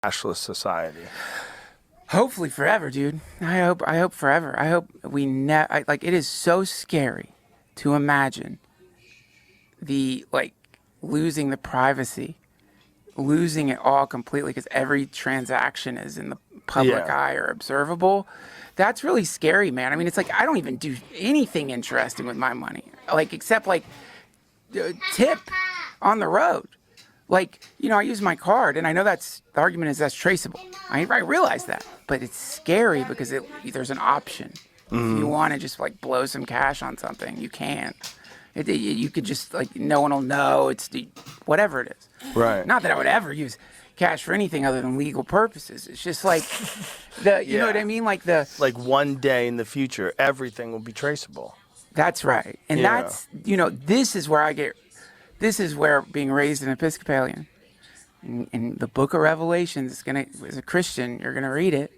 cashless society. Hopefully forever, dude. I hope forever. I hope we never, like, it is so scary to imagine the, like, losing the privacy, losing it all completely because every transaction is in the public Yeah. eye or observable. That's really scary, man. I mean, it's like I don't even do anything interesting with my money, like, except like tip on the road. Like, I use my card, and I know the argument is that's traceable. I realize that, but it's scary because there's an option. If you want to just like blow some cash on something, you can. You could just, like, no one will know. Whatever it is. Right. Not that I would ever use cash for anything other than legal purposes. It's just like you know what I mean? Like Like one day in the future, everything will be traceable. that's right. And Yeah. that's, this is where being raised an Episcopalian in the book of Revelations, as a Christian, you're going to read it.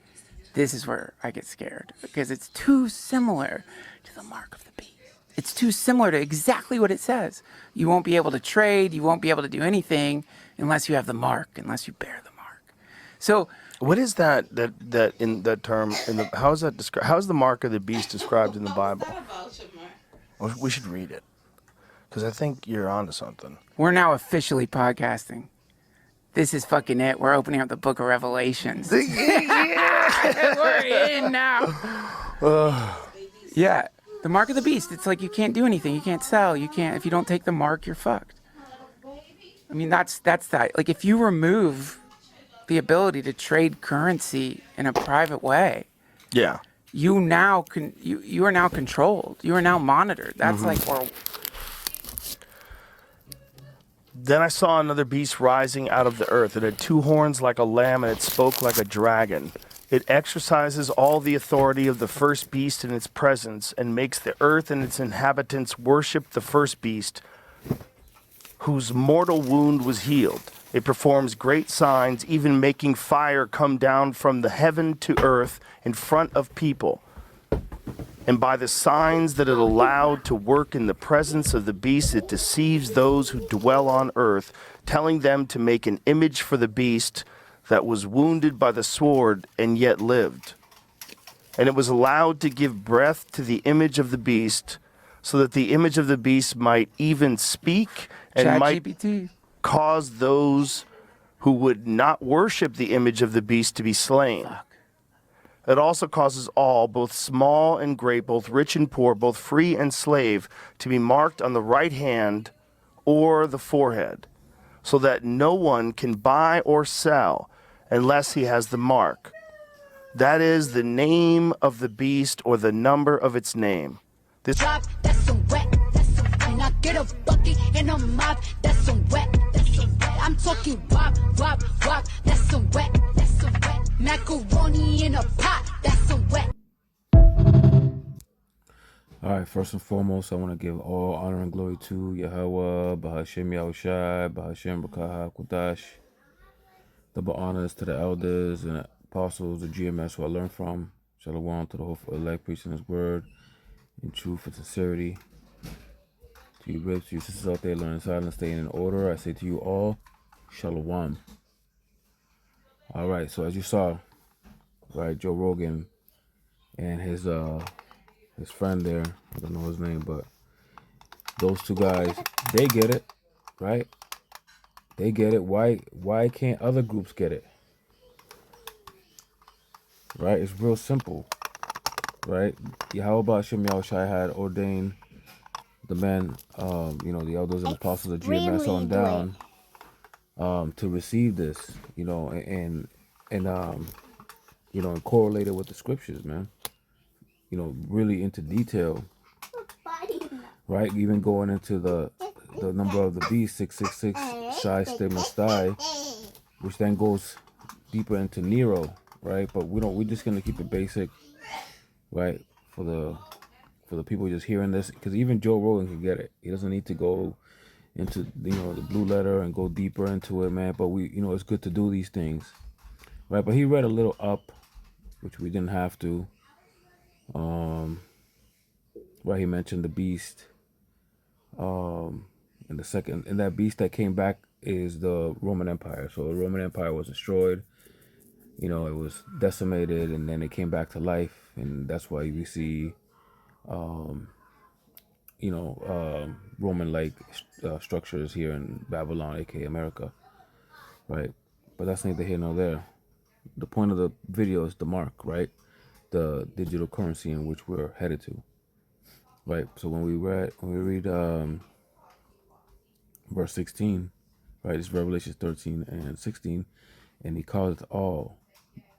This is where I get scared because it's too similar to the mark of the beast. It's too similar to exactly what it says. You won't be able to trade. You won't be able to do anything unless you have the mark, unless you bear the mark. So What is that in that term how is that described? How is the mark of the beast described in the Bible? Well, we should read it because I think you're onto something. we're now officially podcasting. This is fucking it. We're opening up the book of Revelations. We're in now. Yeah. The mark of the beast. It's like you can't do anything. You can't sell. You can't. If you don't take the mark, you're fucked. I mean, that's that. Like, if you remove the ability to trade currency in a private way, Yeah. you are now controlled. You are now monitored. That's like, or Then I saw another beast rising out of the earth. It had two horns like a lamb, and it spoke like a dragon. It exercises all the authority of the first beast in its presence, and makes the earth and its inhabitants worship the first beast, whose mortal wound was healed. It performs great signs, even making fire come down from the heaven to earth in front of people. And by the signs that it allowed to work in the presence of the beast, it deceives those who dwell on earth, telling them to make an image for the beast that was wounded by the sword and yet lived. And it was allowed to give breath to the image of the beast, so that the image of the beast might even speak and might ChatGPT. cause those who would not worship the image of the beast to be slain. It also causes all, both small and great, both rich and poor, both free and slave, to be marked on the right hand or the forehead, so that no one can buy or sell unless he has the mark. That is the name of the beast or the number of its name. This Drop, that's some wet, that's some and I get a bucket and a mop, that's some wet, that's some wet. I'm talking wop, wop, wop, that's some wet, that's some wet. Macaroni in a pot, that's some wet. All right, first and foremost, I want to give all honor and glory to Yahweh, Bahashem Yahushai, Bahashem Bakaha Kudash. Double honors to the elders and apostles of GMS who I learned from. Shalom to the hopeful elect preaching his word in truth and sincerity. To you brothers, to you sisters out there learning silence, staying in order, I say to you all, Shalom. All right, so as you saw, right, Joe Rogan and his friend there, I don't know his name, but those two guys, they get it, right? They get it. Why can't other groups get it? Right? It's real simple, right? Yahweh Hashem Yahushai had ordained the men, the elders and apostles of GMS on down, to receive this, and correlate it with the scriptures, man. Really into detail, right? Even going into the number of the beast, 666, Shai Stai, which then goes deeper into Nero, right? But we're just gonna keep it basic, right? For the people just hearing this, because even Joe Rogan can get it. He doesn't need to go into the blue letter and go deeper into it, man. But it's good to do these things, right? But he read a little up, which we didn't have to. Right, he mentioned the beast, and that beast that came back is the Roman Empire. So the Roman Empire was destroyed, It was decimated, and then it came back to life, and that's why we see, Roman-like structures here in Babylon, aka America, right? But that's neither here nor there. The point of the video is the mark, right? The digital currency in which we're headed to, right? So when we read verse 16, right? It's Revelation 13 and 16, and he calls it all,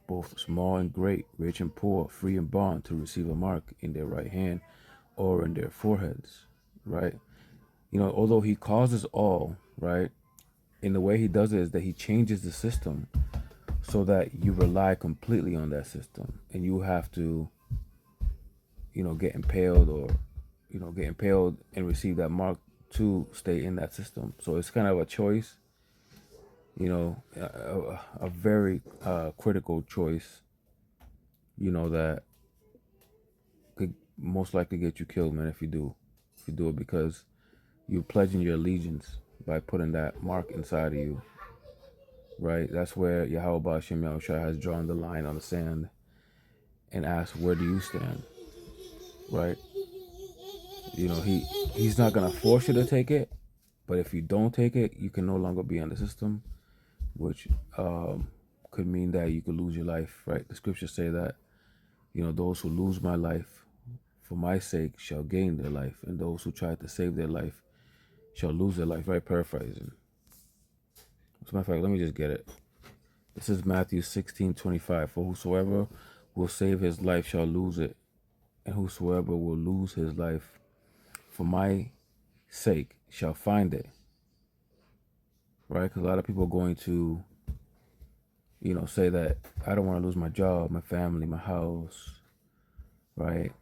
both small and great, rich and poor, free and bond, to receive a mark in their right hand or in their foreheads, right? Although he causes all, right? In the way he does it is that he changes the system so that you rely completely on that system, and you have to, get impaled, or, get impaled and receive that mark to stay in that system. So it's kind of a choice, a very critical choice, that could most likely get you killed, man, if you do it, because you're pledging your allegiance by putting that mark inside of you, right? That's where Yahweh Hashem Yahushua has drawn the line on the sand and asked, where do you stand, right? He's not gonna force you to take it, but if you don't take it, you can no longer be in the system, which could mean that you could lose your life, right? The scriptures say that, those who lose my life for my sake shall gain their life, and those who try to save their life shall lose their life, right? Paraphrasing. As a matter of fact, let me just get it. This is Matthew 16:25. For whosoever will save his life shall lose it, and whosoever will lose his life for my sake shall find it, right? Because a lot of people are going to, say that I don't want to lose my job, my family, my house, right?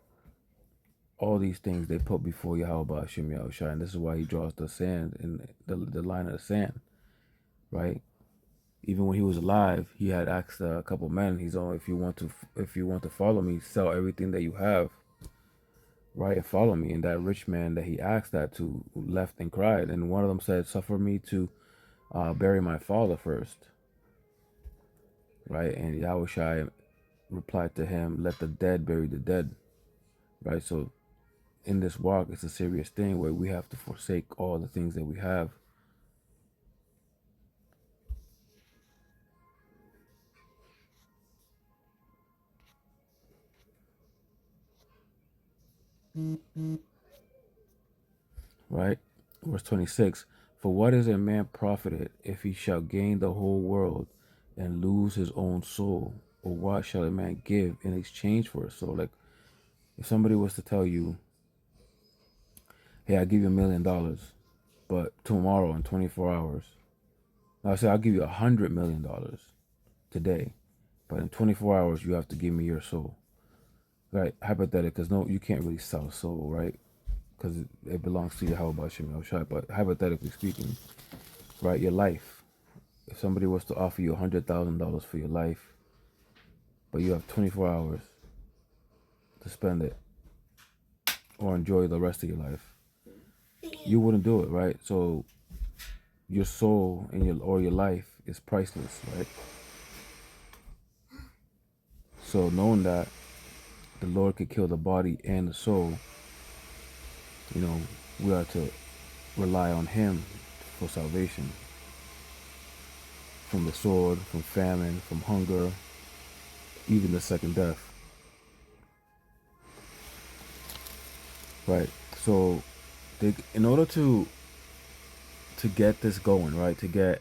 All these things they put before Yahweh Hashem Yahushua, and this is why he draws the sand and the line of the sand, right? Even when he was alive, he had asked a couple men, he's all, if you want to follow me, sell everything that you have, right, and follow me. And that rich man that he asked that to left and cried, and one of them said, suffer me to bury my father first, right? And Yahushua replied to him, let the dead bury the dead, right? So in this walk, it's a serious thing where we have to forsake all the things that we have. Right? Verse 26, for what is a man profited if he shall gain the whole world and lose his own soul? Or what shall a man give in exchange for his soul? Like, if somebody was to tell you, hey, I'll give you $1,000,000, but tomorrow in 24 hours, I say, I'll give you $100,000,000 today, but in 24 hours, you have to give me your soul. Right? Hypothetical, because no, you can't really sell a soul, right? Because it belongs to Yahweh Shem Yahushua. But hypothetically speaking, right, your life. If somebody was to offer you $100,000 for your life, but you have 24 hours to spend it or enjoy the rest of your life, you wouldn't do it, right? So your soul and your life is priceless, right? So knowing that the Lord could kill the body and the soul, we are to rely on him for salvation from the sword, from famine, from hunger, even the second death. Right? So in order to get this going, right, to get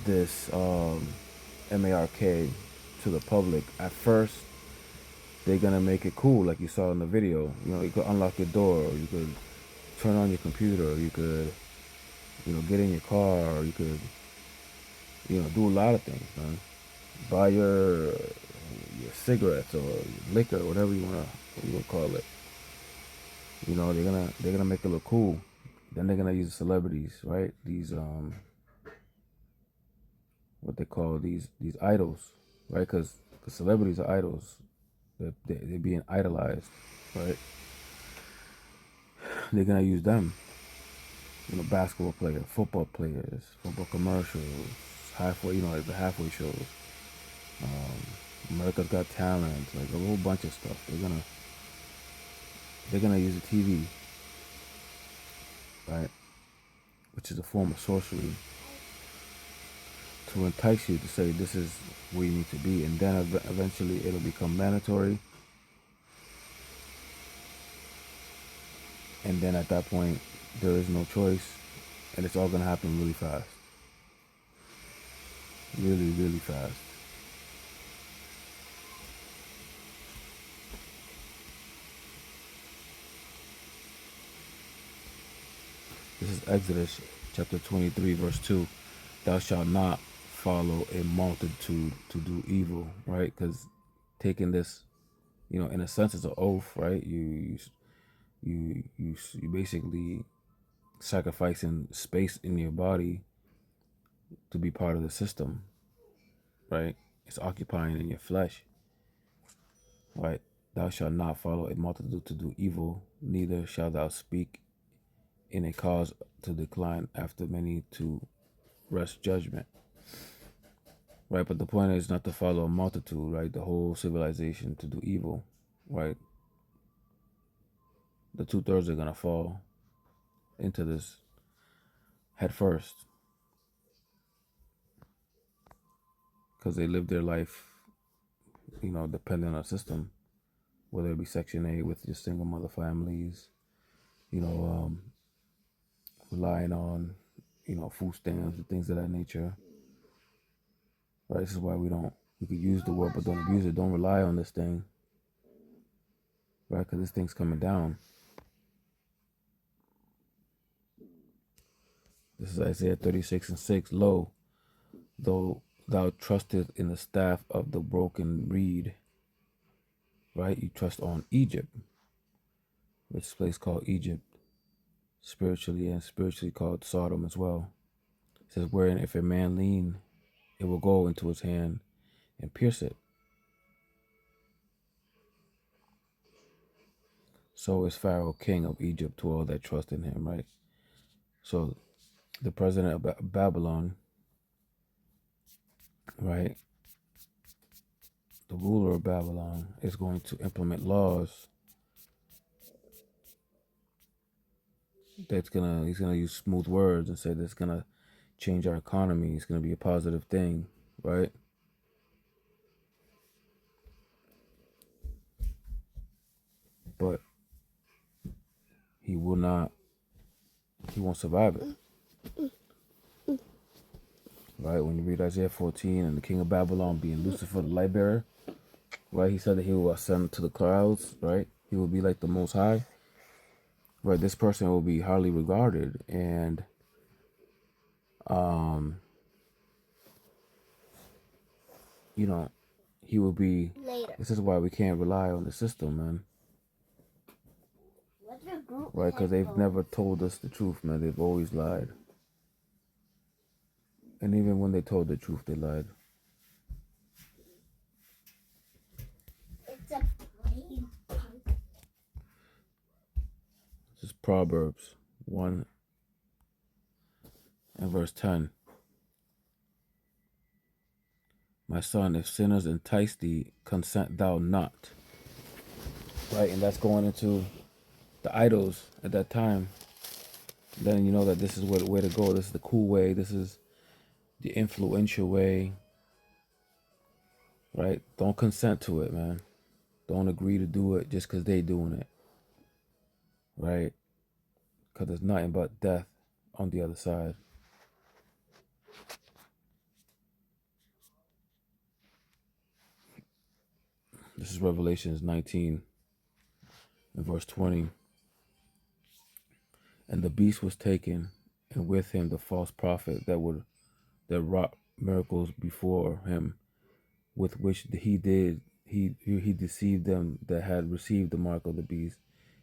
this MARK to the public, at first they're gonna make it cool, like you saw in the video. You could unlock your door, or you could turn on your computer, or you could, get in your car, or you could, do a lot of things, man. Buy your cigarettes or liquor, whatever you wanna call it. They're gonna make it look cool. Then they're gonna use celebrities, right? These what they call these idols, right? Because the celebrities are idols. They're being idolized, right? They're gonna use them. Basketball players, football players, football commercials, halfway, like the halfway shows. America's Got Talent, like a whole bunch of stuff. They're gonna use the TV, right, which is a form of sorcery, to entice you to say this is where you need to be, and then eventually it'll become mandatory, and then at that point there is no choice, and it's all gonna happen really fast, really, really fast. This is Exodus chapter 23, verse 2. Thou shalt not follow a multitude to do evil, right? Because taking this, in a sense, it's an oath, right? You basically sacrificing space in your body to be part of the system, right? It's occupying in your flesh, right? Thou shalt not follow a multitude to do evil, neither shalt thou speak in a cause to decline after many to wrest judgment, right? But the point is not to follow a multitude, right? The whole civilization to do evil, right? The 2/3 are gonna fall into this head first because they live their life, depending on a system, whether it be Section 8 with just single mother families, you know, relying on, food stamps and things of that nature. Right? This is why we could use the word, but don't abuse it. Don't rely on this thing, right? Because this thing's coming down. This is Isaiah 36:6. Lo, though thou trustest in the staff of the broken reed, right? You trust on Egypt, which is a place called Egypt, spiritually called Sodom as well. It says, wherein if a man lean, it will go into his hand and pierce it. So is Pharaoh, king of Egypt, to all that trust in him, right? So the president of Babylon, right, the ruler of Babylon, is going to implement laws he's gonna use smooth words and say that's gonna change our economy. It's gonna be a positive thing, right? But he won't survive it. Right? When you read Isaiah 14 and the king of Babylon being Lucifer the light bearer, right? He said that he will ascend to the clouds, right? He will be like the most high. Right, this person will be highly regarded, and he will be later. This is why we can't rely on the system, man. Right, because they've never told us the truth, man. They've always lied. And even when they told the truth, they lied. It's a brain. This is Proverbs 1 and verse 10. My son, if sinners entice thee, consent thou not. Right, and that's going into the idols at that time. Then you know that this is where the way to go. This is the cool way. This is the influential way. Right? Don't consent to it, man. Don't agree to do it just because they doing it. Right? Because there's nothing but death on the other side. This is Revelations 19 and verse 20. And the beast was taken, and with him the false prophet that wrought miracles before him, with which he deceived them that had received the mark of the beast,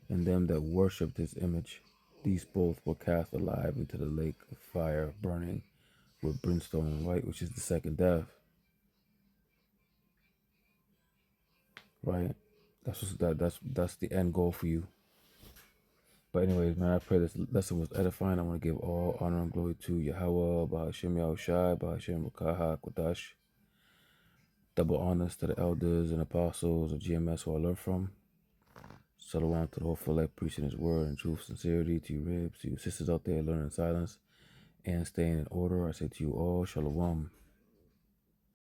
and them that worshipped his image. These both were cast alive into the lake of fire, burning with brimstone, right, which is the second death. Right? That's the end goal for you. But anyways, man, I pray this lesson was edifying. I want to give all honor and glory to Yahweh, Bahashem Yahushai, Bahashem Rakaha Kodash. Double honors to the elders and apostles of GMS who I learned from. Shalom to the whole select preaching his word and truth, sincerity to you ribs, to you sisters out there learning in silence and staying in order. I say to you all, Shalom.